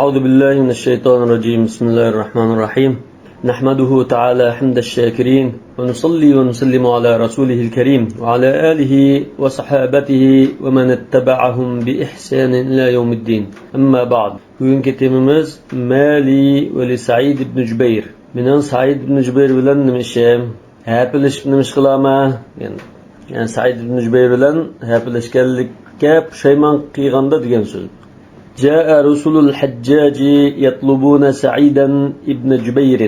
أعوذ بالله من الشيطان الرجيم. بسم الله الرحمن الرحيم. نحمده تعالى حمد الشاكرين ونصلي ونسلم على رسوله الكريم وعلى آله وصحابته ومن اتبعهم بإحسان إلى يوم الدين. أما بعد. Bugünkü temimiz Mali ve Said ibn Cübeyr. Menen Said ibn Cübeyr bilen nimişem? Hepiliş nimiş kılama? Yani Said ibn Cübeyr bilen hepilişkenlikke puşayman kıyganda diyen söz. جاء رسل الحجاج يطلبون سعيدا ابن جبير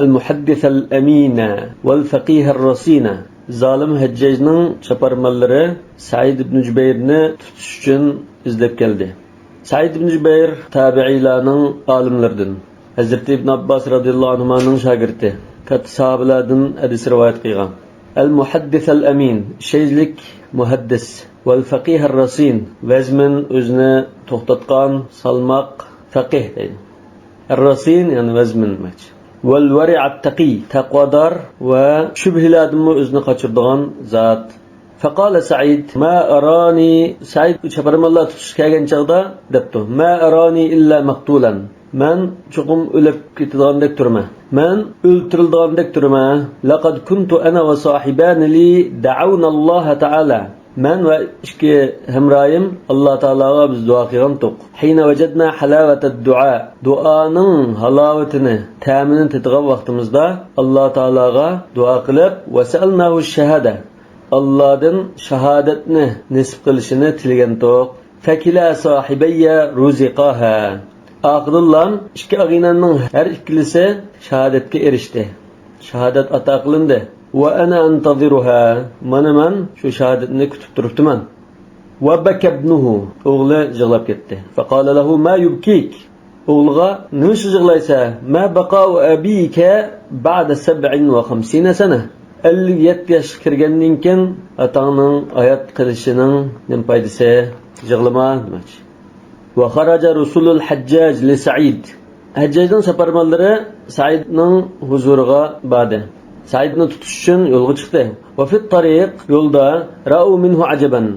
المحدث الأمين والفقيه الرصين. Zalim Haccaj'ın çaparmaları Said ibn Cübeyr'ni tutuş için izlep geldi. Said ibn Cübeyr tabi'ilarning alimlaridan. Hazreti İbn Abbas radhiyallohu anhu'nun şagirdi. Kat sahabelardan hadis rivayet qilgan. El-muhaddis el-amin, şeyhlik muhaddis. Vel-faqih er-rasin, vezmin özünü to'xtatgan, salmaq, faqih deydi. Er-rasin yani vezmin demek. Vel-wari'at-taqi, taqvodor va shubhilardan özünü qochiradigan zot. Faqala Said, ma arani, Said chaparmallar tutish kelgan chaqda debdi. Ma arani illa maqtulan. Men cho'qim o'lib ketadigan turman. Men o'ltiriladigan turman. Laqad kuntu ana va sahibani li da'awna Alloh ta'ala. Men ve iki hemrayim Allah Teala'ya biz dua qilgandik. Hina vajadna halavatad dua. Duanın halavetini, təmini tetiğen vaqtimizda Allah Teala'ya dua qilib ve sa'alnahu şehade. Allah'dan şahadetni nisb qilishini tilgandik. Fakila sahibiyya ruziqaha. Aqillan iki ağinanın her ikilisi şahadetke erişti. Şahadet ata qilindi. Ve ana antaziruha. Men şu şahadetini kütüp duruptuman. Ve bekebnuhu. Oğlu jığlap gitti. Faqala lehu ma yubkik. Oğluğa nimiş jığlaysa? Ma baqa'u abike ba'da 57 sene. 57 yaş kirgenninken atağının hayat kılışının ne paydası jığlama demek. Ve kharaca Resulul Haccac li Said. Haccaj'ın saparmalları Said'nin huzuruna badi. Said'ni tutuş için yolga çıktı. Ve fit tariq yolda ra'u minhu acaban.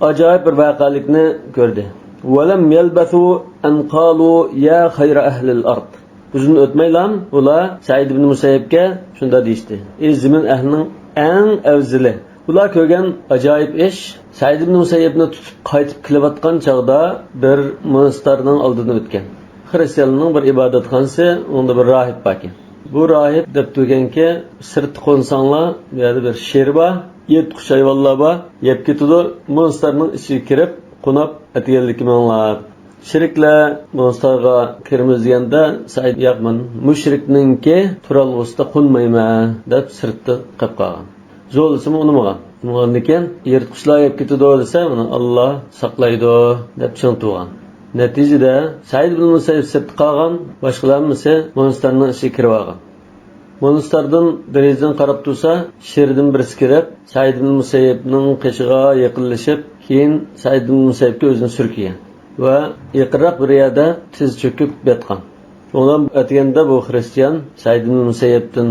Acayip bir vakalikni gördü. Ve lem yelbathu en qalu ya hayra ehlil ard. Uzun ötmeylan ula Said ibn Musayyib'ke şunda deyişti. Zimin ehlinin en evzili. Ular ko'rgan ajoyib ish Said ibn Musayyibni tutib qaytib kelayotgan chog'da bir monastirning oldidan o'tgan. Xristianning bir ibodatxonasi, unda bir rohib bor ekan. Bu rohib deb turganki, sirt qo'nsanglar, bu yerda bir sher bor, 7 qush hayvonlar bor, yeb ketadi, monastirning ichiga kirib, qonab atganligimlar. Shiriklar monastirga kirmiz deganda Said yo'qman, mushrikningki turalg'usida qo'nmayman deb sirtda qilib qolgan. Zo'lisimi unamagan. Unamagandan yirtqichlar yeb ketadi desa, uni Alloh saqlaydi deb tushuntirgan. Natijada Said ibn Musayyib sirtda qolgan, boshqalarmisi monastirning ichiga kirib olgan. Monastirdan derazdan qarab tursa, sherdan birisi kirib, Said ibn Musayyibning qishig'iga yaqinlashib, keyin Said ibn Musayyibga o'zini surkigan va yaqinroq bir yerda tiz cho'kib yotgan. Ondan o'tganda bu xristian Said ibn Musayyibdan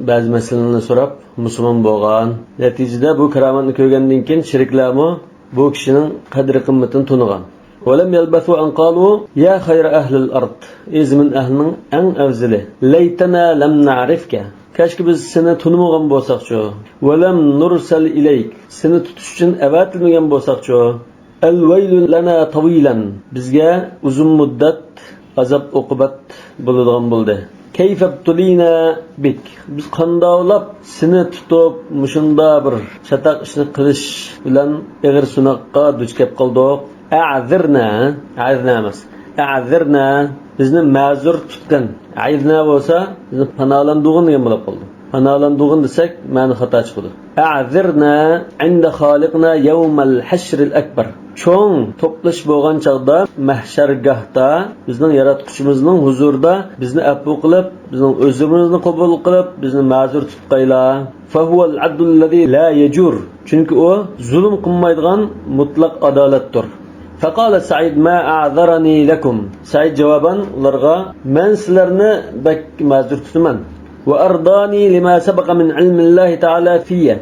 ba'zi masalalarni so'rab musulmon bo'lgan. Natijada bu karomatni ko'rgandan keyin shiriklarmi bu kishining qadri qimmatini tunigan. Walam yalbathu an qalu ya khayra ahli al-ard. Izmin ahlining eng afzali. Laytana lam na'rifka. Kashki biz seni tunmagan bo'lsaqchu. Walam nursal ilayk. Seni tutish uchun avatilmagan bo'lsaqchu. Al-waylu lana tawilan. Bizga uzun muddat azab uqubat bo'ladigan bo'ldi. Kayfabtulina bik. Biz qandavlab seni tutib, mushunda bir shataq ishni qilish bilan ig'ir sunoqqa duch kelib qoldik. A'zirna bizni ma'zur tutgan. Ayzna bo'lsa, bizni panolandig'in degan bo'lib qoldi. Panolandig'in desak, ma'ni xato chiqadi. A'zirna inda xoliqna yawmal hashril akbar. Cho'ng to'plash bo'lgan chaqda mahshargohda bizning yaratquchimizning huzurida bizni afv qilib, bizning o'zimizni qabul qilib, bizni ma'zur tutqaylar. Fa huval adl allazi la yajur. Chunki u zulm qilmaydigan mutlaq adolatdir. Faqala Said ma a'zarani lakum. Said javoban ularga men sizlarni bak ma'zur tutaman. Wa ardani lima sabaqa min ilmi Allah ta'ala fiyya.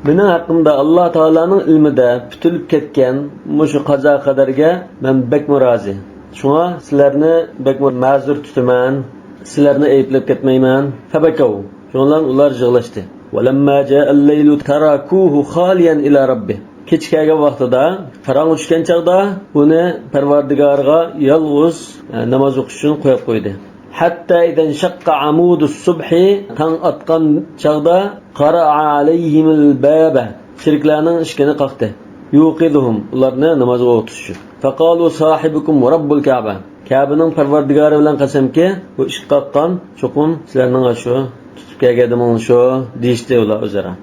Mening haqqimda Alloh taolaning ilmida tutilib ketgan mushu qazo qadarga men bak rozi. Şuna sizlarni bakma ma'zur tutaman, sizlarni ayblab ketmayman. Fabakav. Şundan ular yig'lashdi. Walamma ja'a al-laylu tarakuhu khaliyan ila rabbih. Kechki vaqtida, qarong'i tushgan chaqda uni Parvardigoriga yolg'iz namoz o'qish uchun qo'yib qo'ydi. Hatta idan shaqqa amudus subhi tang atgan chaqda qara'a alayhimul baba. Shirklarning ishkini qaqdi. Yuqiduhum ularni namozga o'qitish. Faqalu sahibukum va rabbul Ka'ba. Ka'baning Parvardigori bilan qasamki, bu ish qaqqan, cho'qim sizlarning shu tutib kelgandim shu deyishdi ular o'zaro.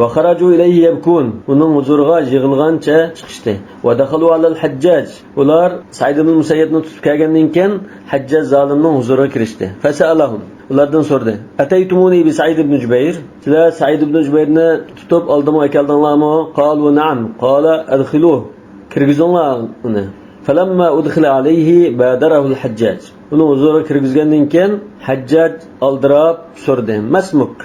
Va kharaju ilayhi yabkun. Uning huzuriga yig'ilgancha chiqishdi. Va dakhalu alal Hajjaj. Ular Sa'id ibn Musayyibni tutib kelgandan keyin Hajjaj zolimning huzuriga kirishdi. Fasalahum. Ulardan so'radi. Ataytumuni bi Sa'id ibn Jubayr. Sizlar Sa'id ibn Jubayrni tutib oldimga keldinglarmi? Qalu na'am. Qala adkhiluhu. Kirgizinglar uni. Falamma udkhila alayhi badarahu al-Hajjaj. Uning huzuriga kirgizgandan keyin Hajjaj aldirab so'radi. Masmuk.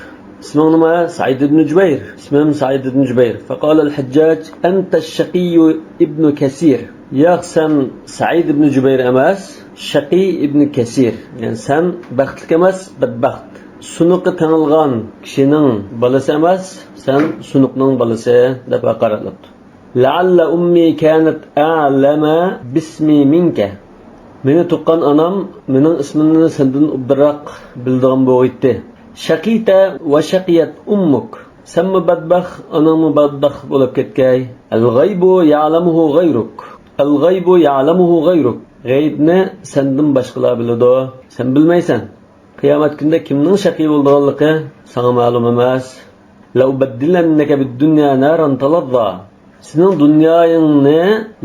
اسمه نما سعيد بن جبير اسمه سعيد بن جبير فقال الحجاج أنت الشقي ابن كثير يا سن سعيد بن جبير أماس شقي ابن كثير يعني سن بخت كماس بدبخت سنق تنلغان كشنن بلس أماس سن سنقنن بلس دفع قرأت لعل أمي كانت أعلم باسمي منك من تقن أنام من اسمنا سندن أبرق بلدغن بويته شقيتا وشقيت أمك سم بدبخ أنا مبدخ بولب كتكاي الغيب يعلمه غيرك الغيب يعلمه غيرك غيبنا سندم باشقلا بلدو سن بالميسن قيامت كنده كمنن شقي بولدغالقه sana معلوم emas لو بدلنك بالدنيا نارا تلظى sening dunyoyingni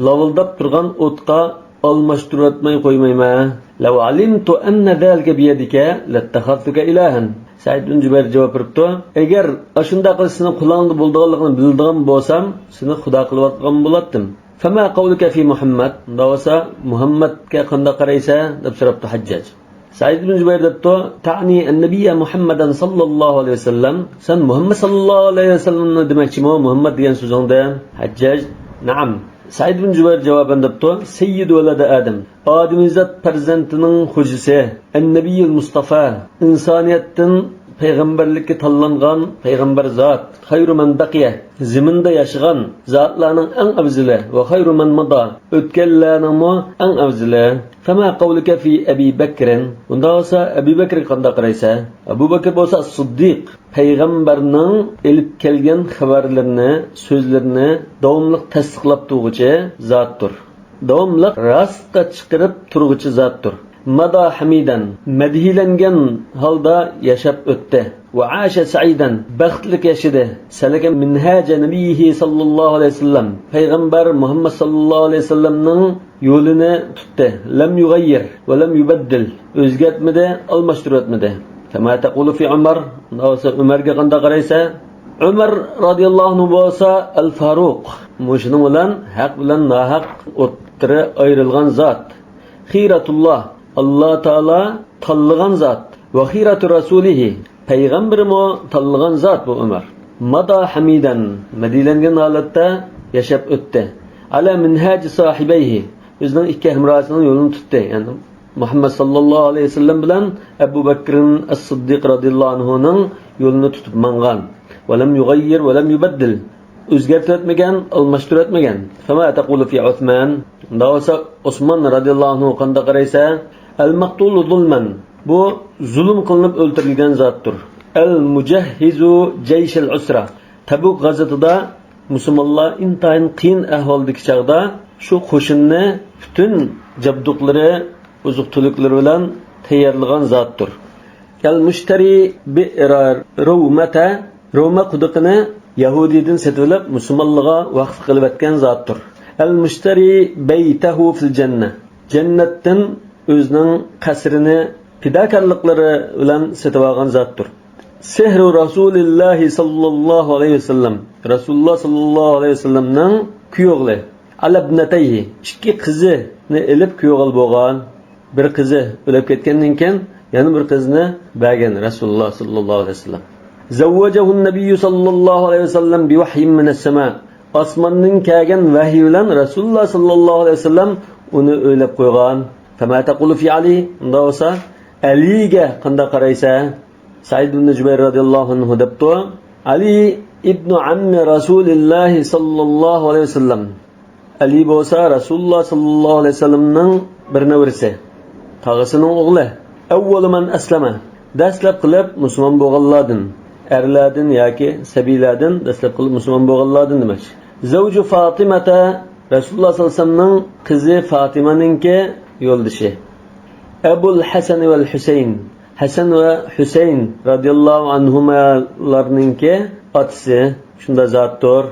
lavildab turgan o'tqa almashtiratmay qo'ymayman law alimtu anna zalika biyadika lattakhadtuka ilahan Sa'id ibn Jubayr javob beribdi agar ashunda qilishni qo'lingda bo'lganligini bildigan bo'lsam seni xudo qilib atgan bo'lardim fama qawluka fi Muhammad dawasa Muhammadga qanday qaraysa deb so'rabdi Hajjaj Sa'id ibn Jubayr debdi ta'ni an-nabiy Muhammadan sallallohu alayhi vasallam sen Muhammad sallallohu alayhi vasallamni demakchimi Muhammad degan so'zingda Hajjaj na'am Sa'id ibn Jubayr javoban debdi Sayyid walad Adam Adamizat farzandining xo'jisi an-nabiyul Mustafa insoniyatdan payg'ambarlikka tanlangan payg'ambar zot xayru man baqiya ziminda yashagan zotlarning eng afzali va xayru man mada o'tganlarning eng afzali fama qawluka fi Abi Bakr unda bo'lsa Abu Bakr qanday qaraysa Abu Bakr bo'lsa Siddiq payg'ambarning elib kelgan xabarlarini so'zlarini davomli tasdiqlab turuvchi zotdir davomli rostga chiqarib turuvchi zotdir Mada hamidan madhilangan holda yashab o'tdi va asha sa'idan baxtlik yashadi salaka minhaja nabiyhi sallallohu alayhi vasallam payg'ambar Muhammad sallallohu alayhi vasallamning yo'lini tutdi lam yughayyir va lam yubaddil o'zgartmadi almashtirotmadi kama taqulu fi Umar nawsa Umarga qanday qaraysa Umar radhiyallohu anhu bo'lsa al-Faruq mushuning bilan haq bilan nohaq o'ttiri ayrilgan zot xiratulloh Allah Taala tanlagan zot va xiratu rasulihi payg'ambarimo tanlagan zot bu Umar mada hamidan madilangan holatda yashab o'tdi ala minhaj sohibayhi o'zining ikki hamrohisining yo'lini tutdi ya'ni Muhammad sallallohu alayhi vasallam bilan Abu Bakr as-Siddiq radhiyallohu anhuning yo'lini tutib mangan va lam yughayyir va lam yubaddil o'zgartirmagan almashtirmagan fama taqulu fi Uthman dawsa Usmon radhiyallohu anhu qanday qaraysa al-maqtul zulman bu zulm qilinib o'ldirilgan zotdir al-mujahhizu jaysh al-usra Tabuk g'azotida musulmonlar intayin qiyin ahvoldagi chaqda shu qo'shinni butun jabduqlari uzuq-tuliklari bilan tayyorlagan zotdir al-mushtari bi rawmata Roma quduqini Yahudiydan setib olib musulmonlarga vaqf qilib atgan zotdir al-mushtari baytahu fil janna jannatdan o'zining qasrini fidokorliklari bilan setib olgan zotdir sehru rasulilloh sallallohu alayhi vasallam rasululloh sallallohu alayhi vasallamning kuyovli alabnatayhi ikki qizini ilib kuyov bo'lgan bir qizi o'lib ketgandan keyin yana bir qizni bergan rasululloh sallallohu alayhi vasallam zavvajahu an-nabiy sallallohu alayhi vasallam bi wahyin min as-sama osmonning kelgan vahiy bilan rasululloh sallallohu alayhi vasallam uni o'ylab qo'ygan فما تقول في علي دوسا عليga qanday qaraysa Said ibn Jubayr radhiyallohu anhu debdi Ali ibn ammi Rasululloh sallallohu alayhi vasallam Ali bo'lsa Rasululloh sallallohu alayhi vasallamning bir nevarasi tog'asining o'g'li avval man aslama dastlab qilib musulmon bo'lganlardan erlardan yoki sabiylardan dastlab qilib musulmon bo'lganlardan demak zavju Fatimata Rasululloh sallallohu alayhi vasallamning qizi Fatimaninki yo'ldishi Abul Hasan va Husayn Hasan va Husayn radhiyallohu anhumalarninki otasi shunda zotdir.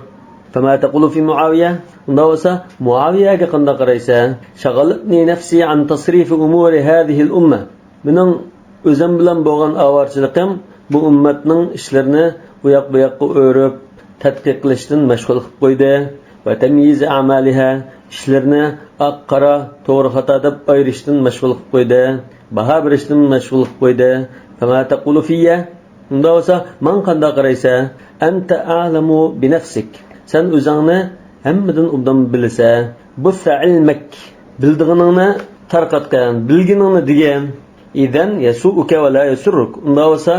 Fama taqulu fi Muaviya unda bo'lsa Muaviyaga qanday qaraysa shag'alatni nafsi an tasrif umuri hadhihi al-umma mening o'zim bilan bo'lgan avorchiligim bu ummatning ishlarini bu yoqqa o'rib tadqiq qilishdan mashg'ul qilib qo'ydi va tamyiz a'maliha ishlarni oq qora to'g'ri xato deb ayirishdan mashg'ul qilib qo'ydi baho berishdan mashg'ul qilib qo'ydi fama taqulu fiyya unda bo'lsa man qanday qaraysa anta a'lamu bi nafsik sen o'zingni hammadan obdan bilsa bu ilmak bildig'iningni tarqatgan bilginingni degan idan yasuuka va la yasurruk unda bo'lsa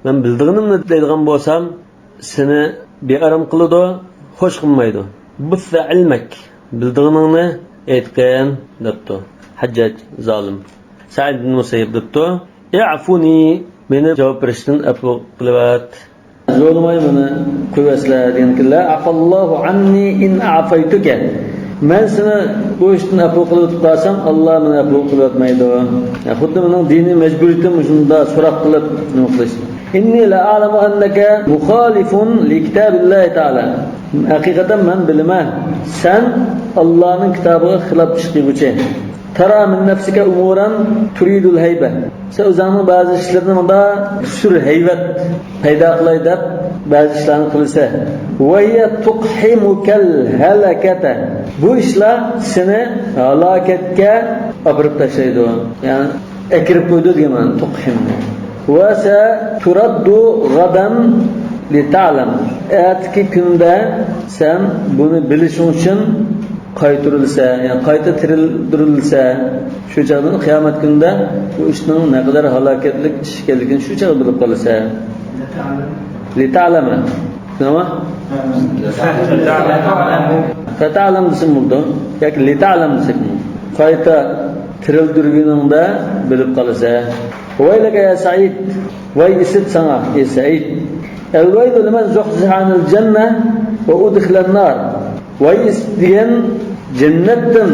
men bildig'inimni deydigan bo'lsam seni bearam qiladi xo'sh qilmaydi bu ilmak bildig'iningni aytgan debdi Hajjaj zolim Sa'id ibn Musayyib debdi ya'funi meni javob berishdan afu qilat zo'rmay meni qo'yasizlar deganlar afallohu anni in a'faytuka men seni bu ishdan afu qilib qolsam Alloh meni afu qilmaydi xuddi mening diniy majburiyatim shunda so'roq qilib nima qilish inni la a'lamu annaka mukhalifun li kitabillahi ta'ala haqiqatan men bilaman sen Allohning kitobiga xilof chiquvchi tara min nafsika umuran turidul hayba sen o'zingning ba'zi ishlarni bunda sur haybat paydo qilay deb ba'zi ishlarni qilsa va ya tuqhimukal halakata bu ishlar seni halokatga olib tashlaydi ya'ni akirib qo'ydi degan tuqhim va sa turaddu g'adan li ta'lam atki kunda sen buni bilishing uchun qaytirilsa ya'ni qayta tirildirilsa shu chog'da qiyomat kunida bu ishning ne qadar halokatli ish ekanligini shu chog'da bilib qolsa li ta'lama nima ta'lam desam bo'ldi yoki li ta'lam desak qayta tirildirguningda bilib qolsa vaylaka ya Said vay isit sana ya Said al-waylu liman zuhziha 'anil jannah wa udkhila an-nar vay istigan jannatdan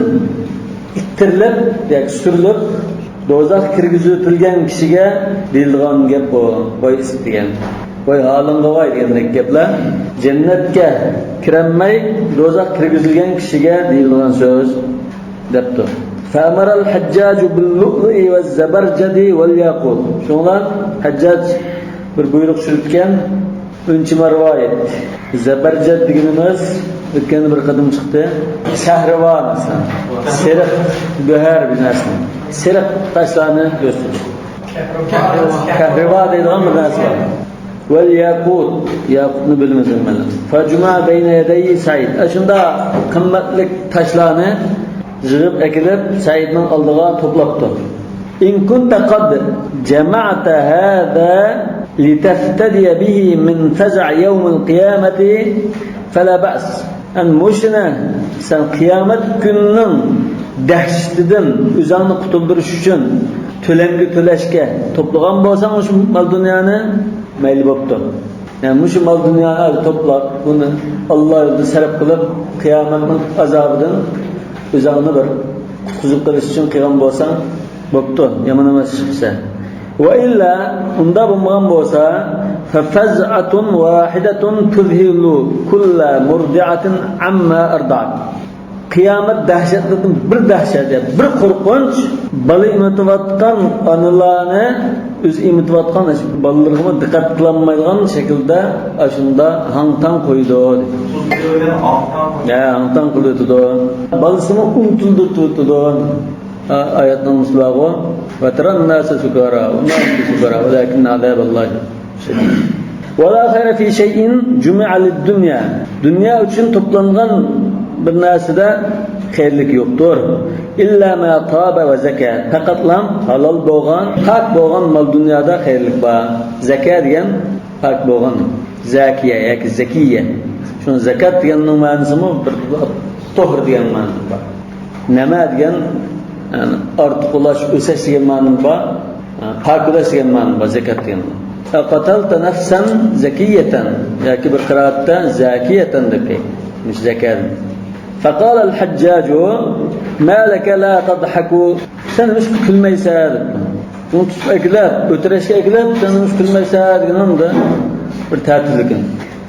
ittirilib yoki surilib do'zax kirgizitilgan kishiga deyilgan gap bu voy istigan voy halinga voy degan gaplar jannatga kirolmay do'zax kirgizilgan kishiga deyilgan so'z debdi فأمر الحجاج باللؤلؤ والزبرجد والياقوت شونlar Hajjaj bir buyruq yuritgan unchima rivoyat zabarjad deganimiz o'tgan bir qadim chiqdi shahrivo masalan seriq go'har binasi seriq tashlarni ko'rsatdi kahrivo deydigan bir narsa bor val yaqut yaqutni bilmadim men fajma bayna yaday Said shunda qimmatli tashlarni yig'ib akilib Saidning oldiga to'plabdi in kunta qad jama'ta hada litaftadiy bihi min faza' yawm al-qiyamati fala ba's an mushna sen qiyomat kunining dahshatidan o'zingni qutuldirish uchun to'langi to'lashga to'plagan bo'lsang shu mol dunyoni mayli bo'pti yani shu mol dunyoni to'plab buni Alloh yo'lida sarf qilib qiyomatning azobidan o'zingni bir qutqizib qilish uchun qilgan bo'lsang bo'pti yomon emas chiqsa va illa unda bo'lmagan bo'lsa fafaz'atun wahidatun tuzhilu kulla murdi'atin amma arda'at qiyomat dahshatidan bir dahshat bir qo'rqinch bola emitayotgan onalarni o'z emitayotgan bolalarga diqqat qilolmaydigan shaklda shunda hangtang qo'ydi hangtang qildi bolasini unutildi ayatning muslag'i va taran nasa sukara va ma sukara walakin azaballoh shadid wala khayra fi shay'in jumi'a lid-dunya dunya uchun to'plangan bir narsada xayrlik yo'qdir illa ma taba ve zaka. Faqatlam halal bo'lgan, pak bo'lgan mal dunyoda xayrlik bor. Zakat degan pak bo'lgan, zakiya yoki zakiya. Shuni zakat deganning ma'nosimi bir to'g'ri degan ma'no bor. Nima degan ortiqlash, o'sash degan ma'no bor. Pakulash degan ma'no bor zakat degan. Qatalta nafsan zakiyatan yoki bir qiraatda zakiyatan deb mش zakat. فقال الحجاج ما لك لا تضحك sen mش kulmaysan. Bunu tutup eklep, ötüreşke eklep sen mş kulmaysan deganım da bir tartiblik.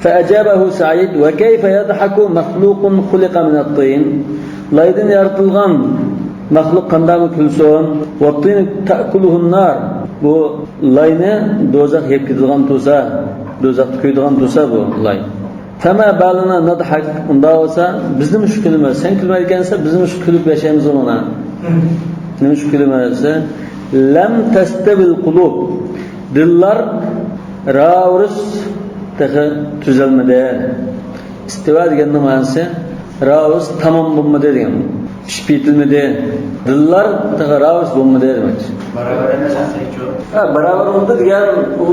فأجابه سعيد وكيف يضحك مخلوق خلق من الطين laydın yaratılgan mahluk qanday kulsun وَالطِّينِ تَأْكُلُهُ النَّارِ bu layni dozaq yeb ketadigan tursa, dozaqda ko'yadigan tursa bu lay. Fama balana nadhak unda olsa bizni mush kulmas, sen kulmay ekansa bizni mush kulib yashaymiz ona. Nima shu kulmasa lam tastabil qulub dillar ravris tahi tuzalmadi. İstiva deganning ma'nosi ravris tamom bo'lmadi degan. Pishib yetilmadi. Dillar tahi ravris bo'lmadi demak. Barabar emas aslida. Ha, barabar bo'ldi degan u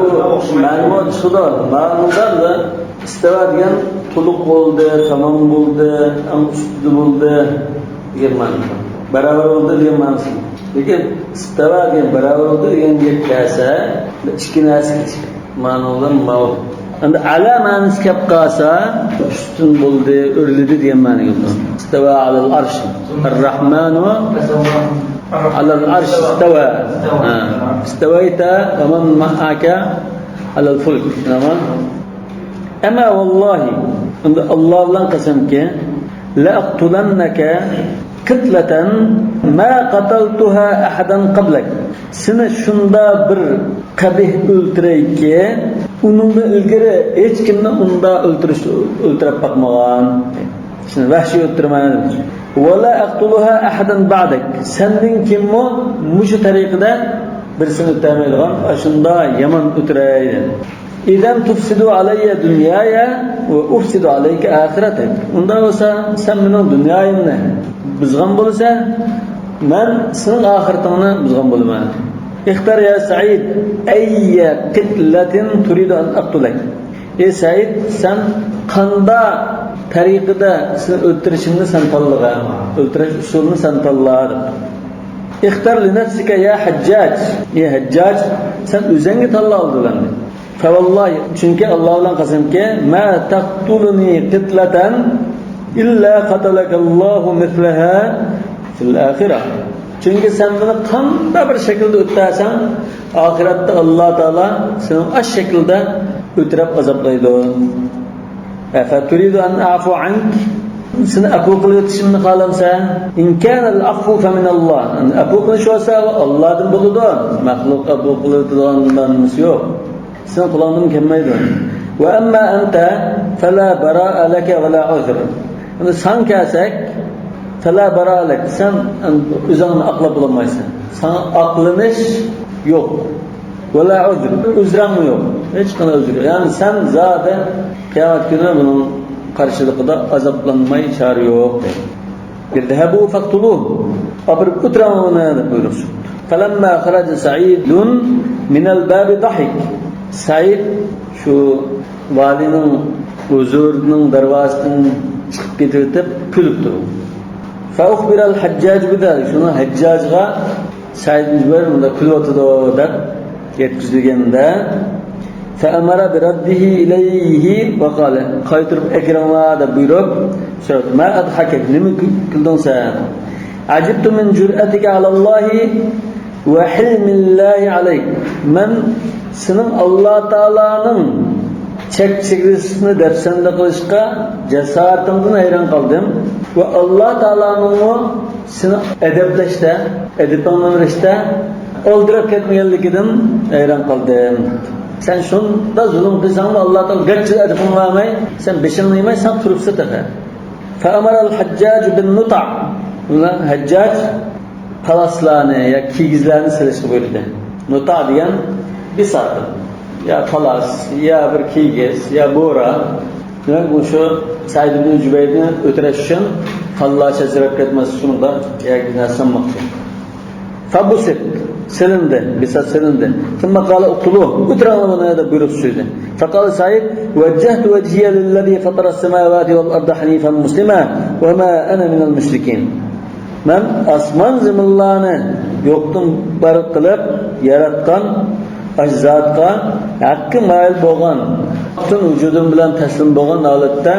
ma'lumot shuda. Ma'lumotdan da istiva degan to'liq bo'ldi, tamom bo'ldi, ustida bo'ldi degan ma'no. Barabar bo'ldi degan ma'nosi. Lekin istiva degan barabar bo'ldi degan kelsa, ichki narsa ma'nodan ma'lum. Endi ala ma'nosi kelib qolsa, ustun bo'ldi, o'rlidi degan ma'no yo'q. Istiva alal arsh. Ar-Rahmanu على العرش استوى استويت ومن معك على الفلك أما والله الله لن قسمك لأقتلنك كتلة ما قتلتها أحدا قبلك سنة شندا بر قبih öldüreyk onunla ilgili hiç kimle onda öldürüp bakmagan şimdi vahşi öldürmeyen ولا أقتلها أحدا بعدك سندين كمو مش طريقة برسن التاميلغان أشندا يمن أترايد إذا تفسدوا علي دنياي وأفسد عليك آخرتك وندا وسا سمنون دنيايمنا بزغم بولسا من سن آخرتنا بزغم بولما اختار يا سعيد أي قتلة تريد أن أقتلك يا سعيد سن قندا tariqida sen o'ltirishingni sen tanlaga, o'ltirish usulini sen tanlar. İxtar li nafsika ya Hajjaj. Ya Hajjaj sen o'zingga tanla oldilar. Fa vallahi chunki Alloh bilan qasamki ma taqtuluni qitlatan illa qatalaka Allahu mithlaha fil akhirah. Chunki sen buni qanday bir shaklda o'tasan, oxiratda Alloh taolo seni ash shaklda o'tirib azoblaydi. أفتريد أن أعفو عنك سن أبوك لتشمن خالمسا إن كان العفو فمن الله أن أبوك لشوسا الله دم بلدون مخلوق أبوك لتدون مسيو سن قلانهم كميدون وأما أنت فلا براء لك ولا عذر سن كاسك فلا براء لك سن أزان أقلب لمايسن سن أقلنش yok ولا عذر üzran yok hiç kana özür yani sen zaten kıyamet günü bunun karşılığında azaplanmayı çare yok İzhebu faktuluhu abir utramamına buyurur فَلَمَّا خَرَجَ سَعِيدٌ مِنَ الْبَابِ ضَحِكْ Said şu valinin huzurunun darvasından çıkıp getirtip külüp durur فَاُخْبِرَ الْحَجَّاجُ بِذَلِكَ şunu Haccaj'a Said mücber bunda külüp oturdu der yetkizilgende فَأَمَرَ بِرَدِّهِ إِلَيْهِ وَقَالَ qaytırıp ekrana da buyurup söyledi. مَا أَضْحَكَكْ nimi kıldın sen? عَجِبْتُ مِنْ جُرْأَتِكَ عَلَى اللّٰهِ وَحِلْمِ اللّٰهِ عَلَيْكَ men senin Allah Teala'nın çekçilisini dersende kılışka cesaretimden hayran kaldım ve Allah Teala'nın o seni edepleşte, edip anlamışta öldürüp ketmeyenlikinden hayran kaldım. Sen şunda zulüm kılsan da Allah Teala gerçi edipin vermey, sen beşini yemey, sen turupsa tefe. فَأَمَرَ الْحَجَّاجُ بِالنُّطَعِ Haccac palaslarını ya kigizlerini selişki buyurdu. Nuta diyen bir sartı. Ya palas, ya bir kigiz, ya bora. Bu şu Said ibn Cübeyr'in ötüreşin Allah çeşirip ketmesi şunu da yerine sanmakta. Fabusit silindi, bisa silindi. Thumma qala uqtuluh. Utrağına da buyruq söyledi. Faqala Said: "Vajjahtu vajhiya lillazi fatara as-samawati wal arda hanifan muslima ve ma ana minal müşrikin." Men asman zimillarni yo'qdan bar qilib yaratgan ajzatga haqqi mayil bo'lgan, butun vujudim bilan taslim bo'lgan holatda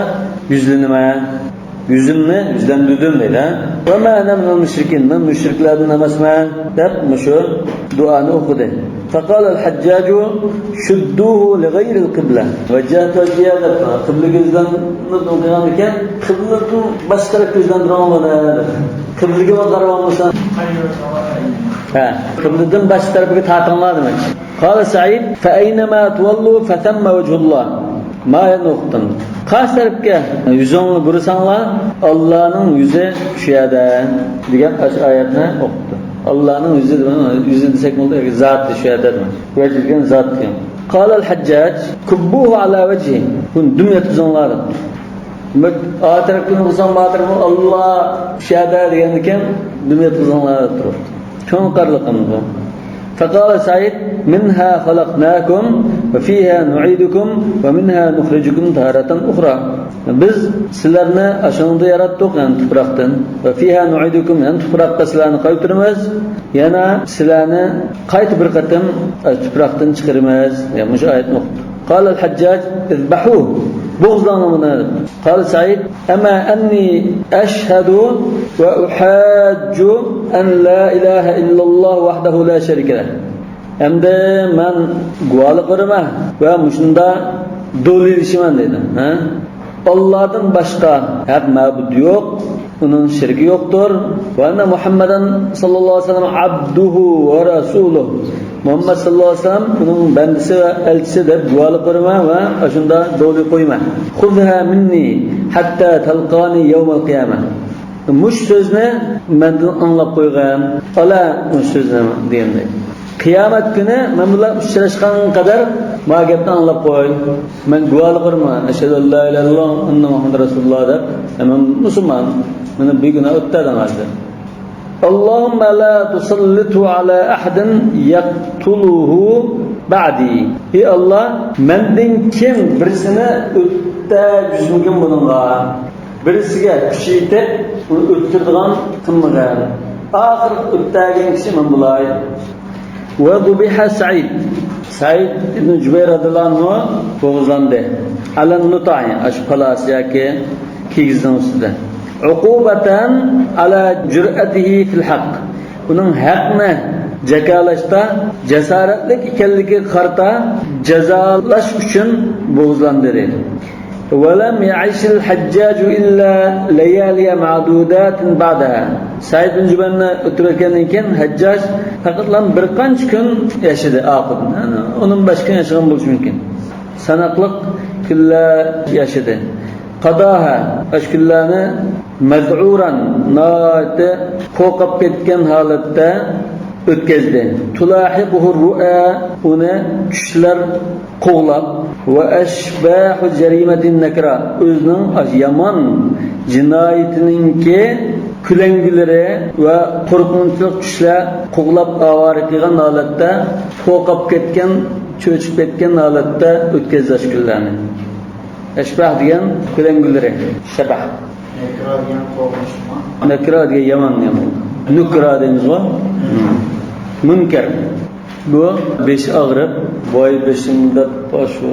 yuzlanaman. Yüzümni yüzlendirdim dedi. Ve ma ana minal müşrikin. Men müşriklerden emasman deb mushu duani o'qidi. Faqala al-Hajjaj shudduhu li ghayri al-qibla. Vajjahtu al-jihad. Qiblaga yuzlangan ekan, qiblani boshqa tarafga yuzlantirolmadi. Qiblaga qarab olmasa, qibladan boshqa tarafga tortolmadi demak. Qala Said: "Fa aynama tuwallu fa thamma wajhullah." Ma nuqtan. Qaysi tarafga yuzingni bursanlar, Allohning yuzi shu yerda degan oyatni o'qidi. Allohning yuzi desak bo'ladi, zot shu yerda demak. Vajhgan zot degan. Qala al-Hajjaj: "Kubbuhu ala wajhi." Kun dunyo tuzinglar. Mak tarafga bursan batır Alloh shu yerda degan ekan, dunyo tuzinglar turibdi. Cho'nqarliqim bu. فقال سعيد: منها خلقناكم وفيها نعيدكم ومنها نخرجكم تارة أخرى. Biz sizlarni ashunda yaratdik, yani tuproqdan. Va fiha nu'idukum, yani tuproqqa sizlarni qaytaramiz. Yana sizlarni qayta bir qatam tuproqdan chiqaramiz. Yani shu oyatni o'qidi. Qala al-Hajjaj: "Izbahuh." Bo'g'zlanimni. Qala Said: "Ama anni ashhadu wa uhajju an la ilaha illalloh wahdahu la sharika lahu." Endi men guvohlik beraman va mushunda dalillashiman dedi. Allohdan boshqa haq ma'bud yo'q, uning shirki yo'qdir. Va anna Muhammadan sallallohu alayhi vasallam abduhu va rasuluhu. Muhammad sallallohu alayhi vasallam uning bandisi va elchisi deb guvohlik beraman va shunda dalil qo'yman. Khudha minni hatta talqani yawmal qiyamah. Mush so'zni mendan anglab qo'ygan. Ala mush so'zni deganday. Qiyomat kuni men bilan uchrashgan qadar ma gapni anglab qo'y. Men guvohlik beraman. Ashhadu an la ilaha illalloh anna Muhammad rasululloh deb. Men musulmon. Meni beguna o'tdadan hozir. Allahumma la tusallitu ala ahadin yaqtuluhu ba'di. Ey Allah, mendan kim birisini o'tda yuzmagin buningga. Birisiga kuch yetib, uni o'ttirdigan qilmagan. Oxir o'tdagan kishi men bo'lay. Wa dubiha Said. Said ibn Jubayr radhiyallohu anhu bo'g'izlandi. Alan nuta'i ashqalas yoki kiyizning ustida. Uqubatan ala jur'atihi fil haqq. Uning haqni jakalashda jasoratli ekanligiga qarata jazolash uchun bo'g'izlandi. ولم يعيش الحجاج إلا ليالي معدودات بعدها. Said bin Jubayrni o'tirgandan keyin Hajjaj faqatlam bir qancha kun yashadi oxir. Yani onun boshqa yashagan bo'lishi mumkin. Sanoqli kunlar yashadi. Qadaha ashkullarni maz'uran noite qo'rqib ketgan holatda o'tkazdi. Tulahibuhu ru'a, uni tushlar qo'g'lab va ashbahu jarimatin nakra, o'zining yomon jinoyatininki kulangilari va qo'rqinchli tushlar qo'g'lab avara qilgan holatda, qo'rqib ketgan, cho'chib ketgan holatda o'tkazdi ashkullarni. Ashbah degan kulangilari, shabah. Nekra degan qo'rqinchmi? Nakra degan yomon. Nukra deymiz va munkar. Bu besh og'rib, boy beshimda shu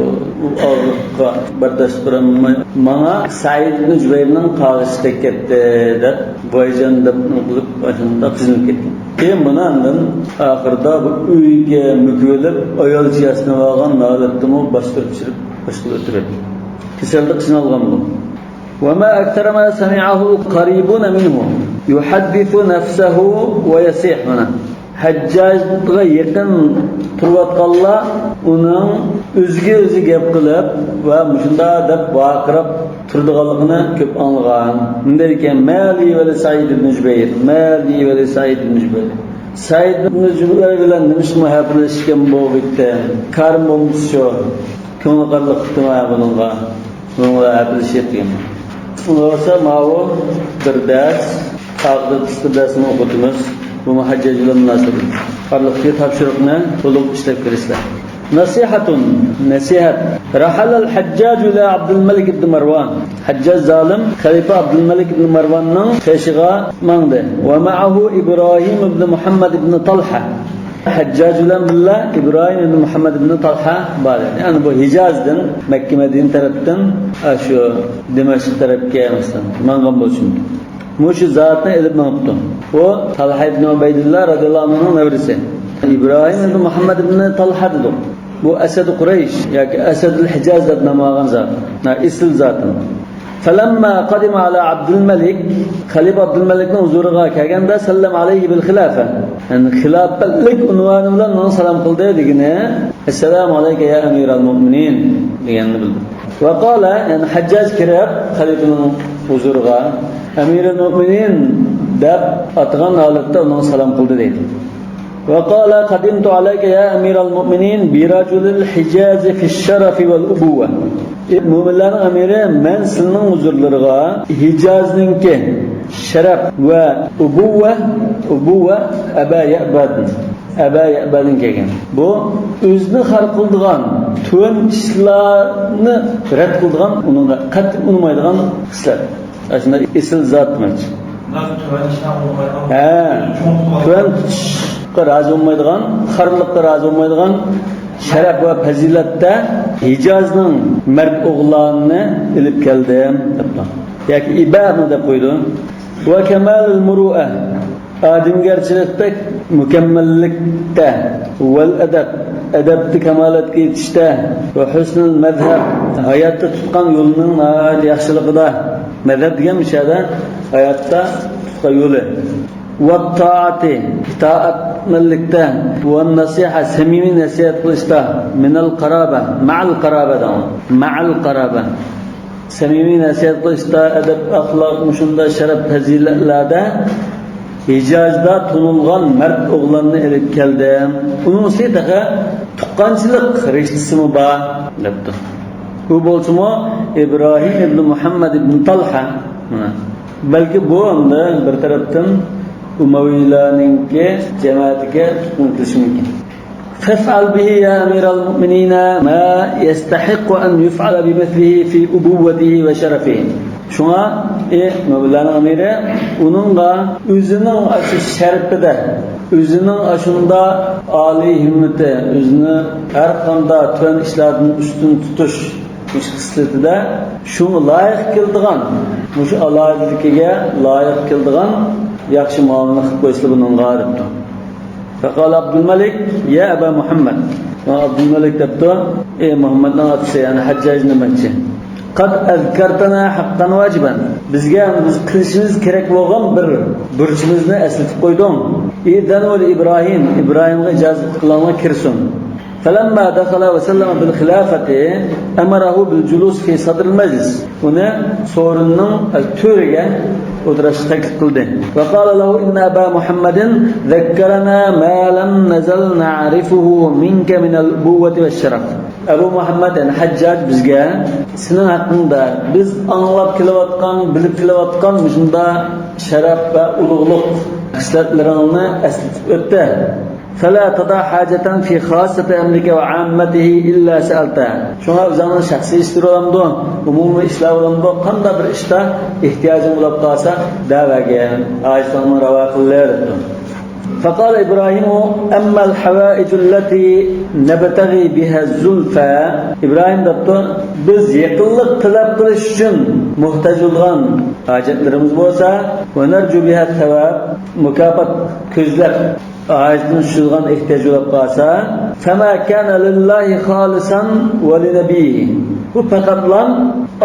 og'riqqa bardosh qilolmay, mana Said ibn Jubayrning qog'ishda ketdi deb boyjon deb qilib shunda qizinib ketgan. Keyin buni andan oxirida bu uyga mukilib, ayol chiyasini olgan holatda bostirib tushirib boshqa o'tiradi. Kasallik qiynalgan bu. وما أكثر ما سمعه قريبون منه يحدث نفسه ويصيح منه. Hajjajga yaqin turayotganlar uning o'ziga gap qilib va shunda deb baqirib turadiganligini ko'p anglagan. Bunday ekan, Mali va Said ibn Jubayr, Mali va Said ibn Jubayr. Said ibn Jubayr bilan nima muhabbatlashgan bo'libdi? Karim bo'lsa, ko'ngil qilib buningga. Buningga hablashib. Olsa mavu bir ders, taqdir dersini okudunuz. Bu muhaccac bilan münasebet. Qarliqqa topshiriqni to'liq ishlab kirishlar. Nasihatun, nasihat. Rahalal Hajjaj ila Abdul Malik ibn Marwan. Hajjaj zalim Xalifa Abdul Malik ibn Marwanning peshiga mangdi. Va ma'ahu Ibrahim ibn Muhammad ibn Talha. Hajjaj bilan billa Ibrahim ibn Muhammad ibn Talha bor. Yani bu Hijazdan, Makka Madina tarafdan shu Dimashq tarafga emasdan mangan bo'lsin. Mush zatni ilib maqtu. O Talha ibn Ubaydullah radhiyallohu anhuning nevrisi. İbrahim ibn Muhammad ibn Talha dedi. Bu Asad Quraysh yoki Asadul Hijaz deb nomlangan zot. Isl zotning. Falamma qadima ala Abdul Malik, Xalifa Abdul Malikning huzuriga kelganda sallam alayhi bil xilafa. Yani xilafalik unvoni bilan uni salom qildi degini. Assalomu alayka ya amiral mu'minin deganini bildi. Va qala yani Hajjaj kirib Xalifaning huzuriga Amirul Mu'minin deb atgan holatda uni salom qildi deydi. وقال قدمت عليك يا أمير المؤمنين برجل الحجاز في الشرف والأبوة. Müminlerin amiri men sizning huzurlarga Hijazninki sharaf va ubuva Aba Ya'badin kelgan. Bu o'zini xar qildigan, to'n ishlarni rad qildigan, uni qattiq unmaydigan hislar. Aslida isl zotmach. To'n razı olmaydigan, xarlıqqa razı olmaydigan sharaf va fazilatda Hijazning mard o'g'larini ilib keldim debdi. Yoki ibadni deb qo'ydi. Va kamalul muru'a adamgarchilikda mukammallikda val adabni kamolatga yetishda va husnul mazhab hayotda tutgan yo'lining yaxshiligida mazhab degan mishada hayotda tutgan yo'li va taati itaatlikda va nasiha samimiy nasihat qilishda minal qaraba ma'al qaraba samimiy nasihat qilishda adab axloq mushunda sharaf fazilatlarda Hijazda tunulgan mard o'g'lanni ilib keldim. Uning setaga tuqqanchilik rishtisimi bor debdi. Bu bo'lsa-mu Ibrahim ibn Muhammad ibn Talha. Balki bu onda bir tarafdan Umaviylarningki jamoatiga tutqun qilish mumkin. Faf'al bihi ya amiral mu'minina ma yastahiqu an yuf'ala bimithlihi fi ubuwwatihi wa sharafihi. Şuna Mevlana amiri onunla özünün aşı şerifide, özünün aşında âli himmeti, özünü her kanda tön işlerden üstün tutuş kısletide şunu layık kıldığan, şu alaylıkıge layık kıldığan yakşı muamele kıpkoyuslu bunun garipti. Fekal Abdülmelik, ya Eba Muhammed. Abdülmelik depti, Muhammed'den atışı yani Haccac demekçi. Qad azkartana haqqan wajiban. Bizga biz qilishimiz kerak bo'lgan bir burchimizni eslatib qo'ydim. Idan ol Ibrohimga ijozat qilinglar kirsin. Falamma dakhala wa sallama bil khilafati amarahu bil julus fi sadr al majlis. Uni so'rinning to'riga o'tirishni taklif qildi. Va qala lahu inna aba Muhammadin zakkarana ma lam nazal na'rifuhu minka min al ubuwwati wash sharaf. Abu Muhammad yani Hajjaj bizga sening haqingda biz anglab kelayotgan, bilib kelayotgan shunda sharaf va ulug'liq hislatlaringni eslatib o'tdi. Fala tada hajatan fi khassati amrika va ammatihi illa sa'alta. Shunga o'zingning shaxsiy ishlar olamdi, umumiy ishlar olamdi, qanday bir ishda ehtiyojing bo'lib qolsa, da'vaga, ajizlarni ravo qillar. فقال إبراهيم أما الحوائج التي نبتغي بها الزلفى إبراهيم دبتو biz yaqinlik talab qilish uchun muhtoj bo'lgan hojatlarimiz bo'lsa va narju biha thawab mukofot ko'zlab ajdan shulgan ehtiyoj bo'lib qolsa fama kana lillahi kholisan va li nabiyhi bu faqatlan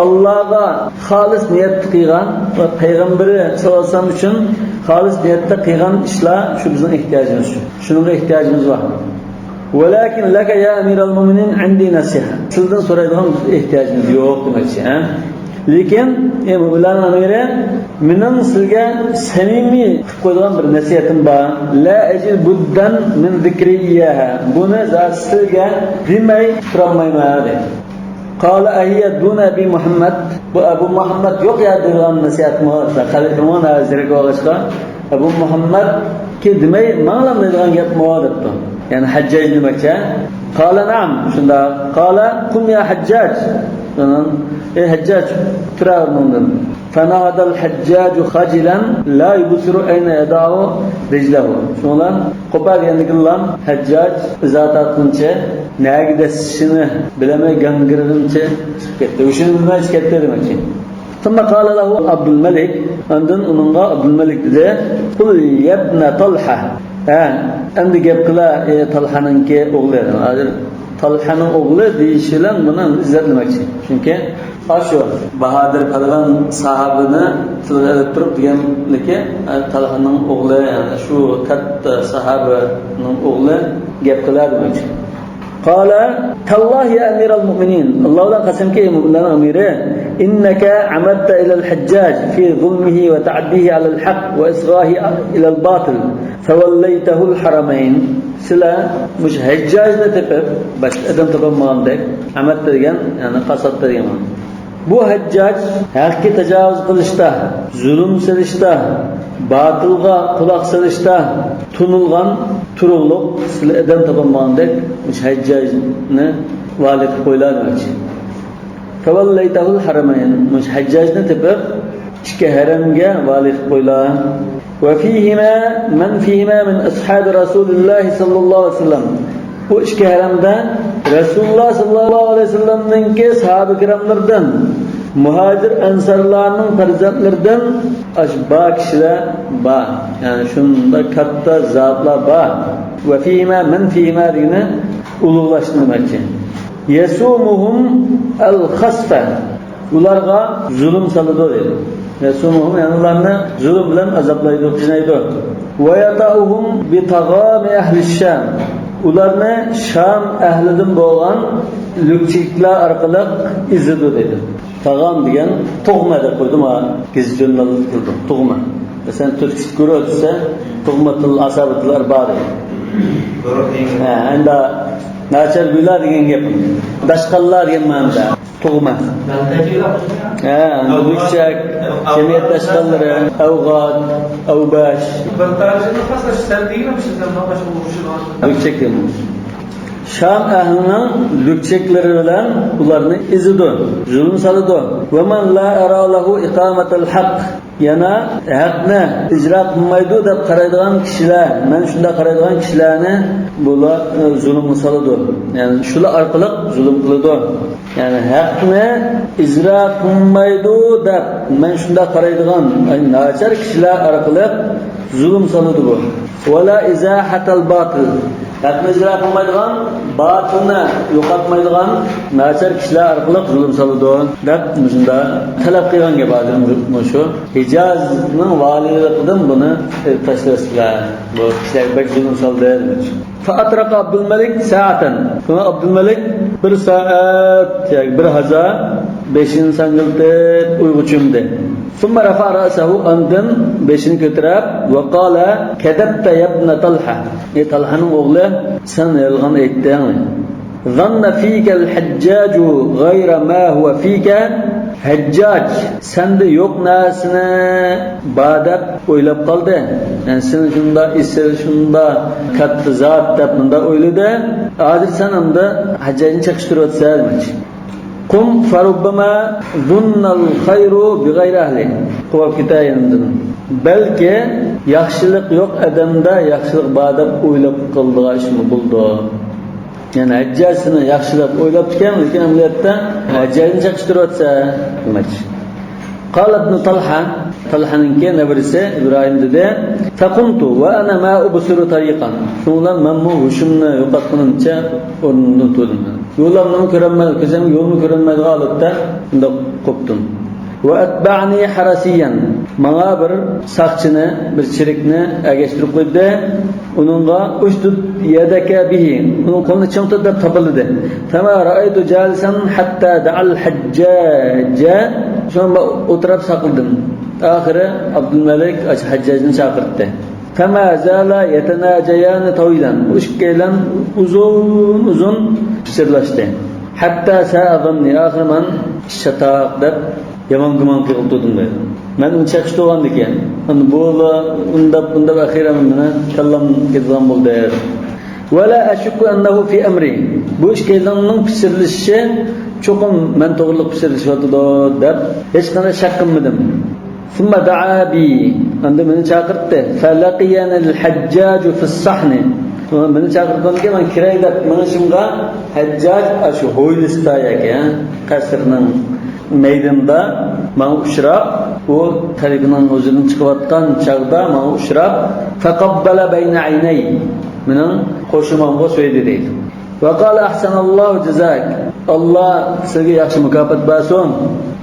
Allohga xolis niyat qilgan va payg'ambari sollallohu alayhi vasallam uchun xolis niyatda qilgan ishlar shu bizning ehtiyojimiz. Shunga ehtiyojimiz bor. Walakin laka ya amiral mu'minin indi nasiha. Sizdan so'raydigan ehtiyojimiz yo'q demakchi, ha? Lekin Mevlana amiri mening sizga samimiy qilib qo'ygan bir nasihatim bor. La ajil buddan min zikriyaha. Buni sizga demay turolmayman dedi. Qala ahiya duna bi Muhammad Bu Abu Muhammad yok ya diyen nasihat muhatsa. Kalifimon hazırlık oluşka. Abu Muhammad ki demey mağlam diyen gap muhatsa. Yani Haccac demekçe. Kala naam. Şunda kala kum ya Haccac. Ey Haccac tura ondan. فنهض الحجاج خجلا لا يبصر أين يضع رجله. Şundan kopar yanıkılan Haccac zatatınca neye gidesini bileme gangırınca çıktı. Uşunu bilmeye çıktı demek ki. ثم قال له عبد الملك عندن onunla Abdülmelik dedi. Kul yebne Talha. Endi gap kıla Talha'nın ki oğlu. Talha'nın oğlu deyişilen bunu izletmemek için. Çünkü aşu Bahadır Kalgan sahabını tılgı durup diyenliki Talha'nın oğlu yani şu katta sahabenin oğlu gap kıla demek için. Kala Tallahi ya emir al-mu'minin. Allah'dan kasem ki müminlerin amiri. İnneke amadta ilal haccac fi zulmihi ve ta'addihi alal haq ve isgahi ilal batıl. Fevalleytehul haramayn. Sila muş haccacda tepip baş adam tapamağındak. Amadta degen yani kasatta degen. Bu haccac haqqi tajavuz qilishda, zulm silishda, batılga kulak silishda tunulgan turulluq sizlar adam tapamağındak haccacni valid qo'ylar demoqchi. Tavallaytahul haramayn mush haccajni tepib ikki haramga valid qo'ylar. Ve fihima man fihima min ashabi Rasulullah sallallohu alayhi vasallam. Bu ikki haramda Rasulullah sallallohu alayhi vasallamning sahabe kiramlardan muhacir ansarlarning farzandlaridan ashba kishilar bor. Yani shunda katta zotlar bor. Ve fihima man fihima degani ulug'lashtirmoqchi. Yasumuhum al-khasfa. Ularga zulm saladi dedi. Yasumuhum yani ularni zulm bilan azoblaydi, qinaydi. Ve yata'uhum bi tagami ahli Sham. Ularni Sham ahlidan bo'lgan lükçiklar orqali izidi dedi. Tag'am degan tug'ma deb qo'ydim ha. Gizjonlar qildim. Tug'ma. Mesela Türkçe görürse tugmatul asabatlar bor. Anda nachar guylar degan gap. Dashqallar degan ma'noda tug'ma. Lükçek, cemiyet dashqallari, avg'at, avbash. Lükçek degan. Şam ahlinin lükçekleri bilen ularni izidi, zulm salidi. Ve men la ara lahu iqamatul haq. Yana haqni ijro qilmaydi deb qaraydigan kishilar, men shunda qaraydigan kishilarni bular zulm salidi. Yani shular orqali zulm qiladi. Yani haqni ijro qilmaydi deb men shunda qaraydigan nachar kishilar orqali zulm salidi bu. Wala izahatul batil. Haqni ijro qilmaydigan, batilni yo'qotmaydigan nachar kishilar orqali zulm saladi deb shunda talab qilgan gapadir shu. Hijozning valiligidan buni tashlasizlar. Bu kishilar bek zulm saldi. Fa atraqa Abdülmelik sa'atan. Sonra Abdülmelik bir saat, yani bir haza 5'ini sangıltib uyguchumdi. ثم رفع رأسه أندن بشن كتراب وقال كذبت يا ابن طلحة. طلحة أغلى سنة يلغن إتاني. ظن فيك الحجاج غير ما هو فيك. Haccac sende yok nasına badab o'ylab qoldi. Yani sen shunda isir shunda katta zot deb bunda o'yladi. Hozir sen unda Hajjajni chaqishtirayotsan demoqchi. Qum farubbama zunnal khayru bighayri ahli. Qo'yib ketayindim. Balki yaxshilik yo'q odamda yaxshilik badab o'ylab qildigan ishmi bo'ldi. Yani Hajjajni yaxshilab o'ylab tutgan, lekin amaliyotda Hajjajni chaqishtirayotsa demoqchi. Qala ibn Talha, Talhaning nevrisi İbrahim dedi. Faqumtu va ana ma ubsiru tariqan. Shundan men bu hushimni yo'qotganimcha o'rnimdan turdim. Yo'llarni ko'rolmadim, ko'zim yo'lni ko'rolmaydigan holatda unda qopdim. Ve atba'ni harasiyan. Bana bir saqchini, bir chirikni agashtirib qo'ydi. Uningga ustud yadaka bihi. Uning qo'lini chimtib deb topildi. Fama ra'aytu jalisan hatta da'al hajjaja. Shunda o'tirib saqildim. Oxiri Abdülmelik Hajjajni chaqirdi. Fama zala yatanajayan tawilan. Ushkaylan uzun fikrlashdi. Hatta sa'adni oxirman shataq deb yaman guman qilib turdim dedi. Men unchaq to'g'an ekan. Endi bu unda axiran meni kallam ketgan bo'ldi. Wala ashku annahu fi amri. Bu ishkelanning pishirilishi cho'qim men to'g'riliq pishirishyapti deb hech qanday shak qilmadim. Thumma da'a bi. Endi meni chaqirdi. Falaqiyana al-hajjaj fi as-sahn. Meni chaqirganga men kiray deb minishimga Hajjaj shu ho'ylista ekan, qasrning maydonda men uchrab, u tariqining o'zining chiqayotgan chaqda men uchrab, faqabbala bayna aynay. Mening qo'shimamga so'ydi deydi. Va qala ahsanallohu jazak. Allah sizga yaxshi mukofot bersin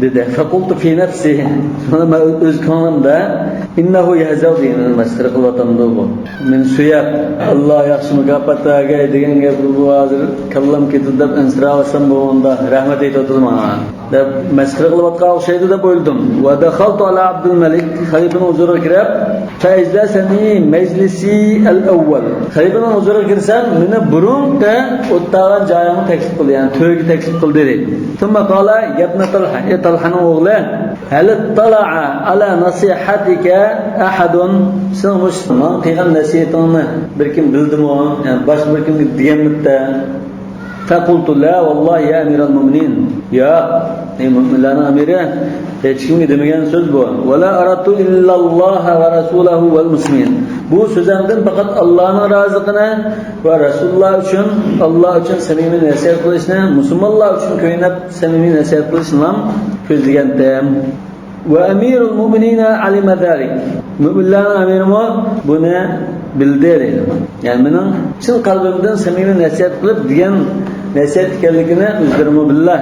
dedi. Faqultu fi nafsi. Men o'z ko'nglimda innahu yahzabi min masriqatamda bu. Men suyab Allah yaxshi mukofot bergay degan gap bu hozir kallam ketdi deb insirasam bu onda rahmat aytdim menga. Deb masxara qilayotgan o'xshaydi deb o'yladim. Va dakhaltu ala Abdul Malik, xalifning huzuriga kirib, fa'izlasani majlisi al-awwal. Xalifning huzuriga kirsam, meni burunda o'tgan joyimni taklif qildi, ya'ni to'yga taklif qildi dedi. Thumma qala yabna Talha, Talhaning o'g'li, hal tala'a ala nasihatika ahadun? Sen musulmon qilgan nasihatingni bir kim bildimi? Ya'ni boshqa bir kimga deganmidda? Faqultu la wallahi ya amiral mu'minin. Ya mu'minlarning amiri, hech kimga demagan so'z bu. Wala aratu illa Alloh va rasulahu val muslimin. Bu so'zimdan faqat Allohning roziligini va Rasululloh uchun, Alloh uchun samimiy nasihat qilishni, musulmonlar uchun ko'ynab samimiy nasihat qilishni ham ko'zlagandim. Va amirul mu'minina alima zalik. Mu'minlarning amirimi buni bildi dedi. Ya'ni mening chin qalbimdan samimiy nasihat qilib degan nasihat ekanligini o'zlarim billah.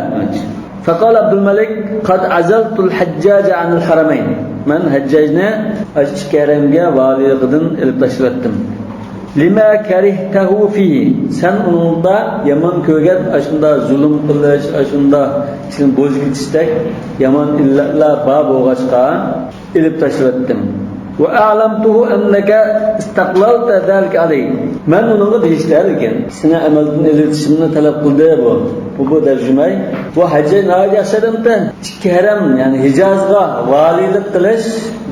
فقال عبد الملك قد عزلت الحجاج عن الحرمين. من حجاجنا اشكرمga valiyligidan ilib tashladim. Lima karihtahu fihi. Sen uningda yomon ko'rgan ashunda zulm qilish, ashunda sen bo'zgitishdak yomon illatlar bor bo'lg'achqa ilib tashladim. Wa a'lamtuhu annaka istaqlalta zalika alayh. Men uningga deyishlar ekan, seni amaldan elitishimni talab qildi bu tarjimay. Bu hajjaj najashadimda ikki haram, ya'ni Hijozga valilik qilish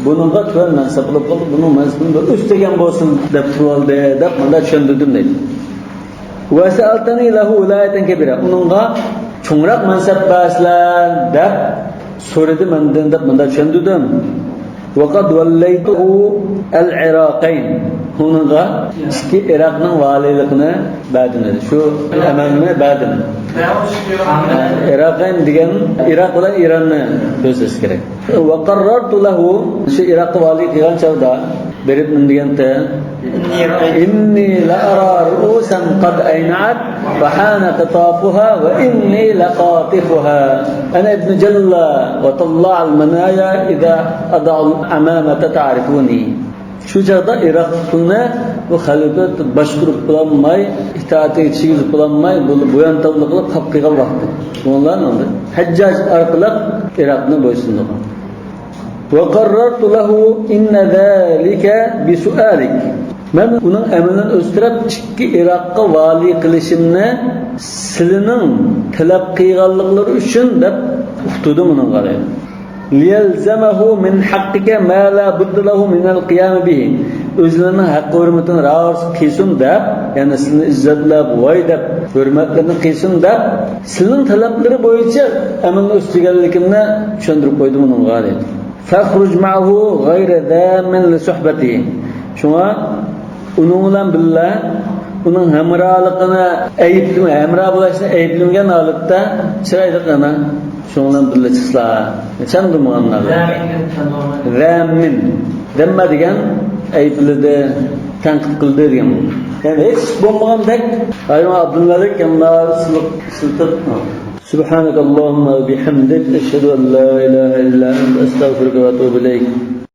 buningga to'g'ri mansabli qilib, buni mansabini o'stagan bo'lsin deb turoldi deb menda tushundirdim deydi. Wa sa'altani lahu wilayatan kabira. Uningga cho'ngroq mansab baslar deb so'radi mendan deb menda tushundirdim. وقد وليته العراقين. Hunga ikki Iroqning valiyligini berdim dedi. Shu amalni berdim. Iroqin degan Iroq bilan Ironni so'zlash kerak. Va qarrartu lahu, shu Iroqni valiy qilgan chog'da berib deganda inni la ara ru'usan qad aynat wa hana qitafuha wa inni laqatifuha ana ibn jalla wa talla al manaya idha ad'u amamata ta'rifuni. Shu chog'da Iroqni bu xalifa boshqarib bo'lmay, itoat etishga bo'lmay, bo'yon tabli qilib qolib qilgan vaqti. Bunlarni Hajjaj orqali Iroqni bo'ysundirgan. Wa qarrartu lahu inna zalika bi su'alik. Men uning amalidan o'stirib ikki Iroqqa vali qilishimni sizning talab qilganliklari uchun deb uqtirdim uning qaraydi. Liyalzamahu min haqqika ma la budda lahu min al-qiyam bihi. O'zlarining haq hurmatini ra'os qilsin deb, ya'ni sizni izzatlab, voy deb hurmatlarni qilsin deb, sizning talablari bo'yicha amalni o'stiganligimni tushuntirib qo'ydim uning qaraydi. Fakhruj ma'ahu ghayra damin li suhbatihi. Shunga uning bilan billa uning hamrohligini ayblimi, hamroh bo'lishni ayblangan holatda chiroyli qana shunga bilan billa chiqslar. Tushundim bunga. Ramin. Demma degan ayblidi, tanqid qildi degan. Ya'ni hech bo'lmagandek ayol Abdulmalik hamroh siltib سبحانك اللهم وبحمدك أشهد أن لا إله إلا أنت أستغفرك وأتوب إليك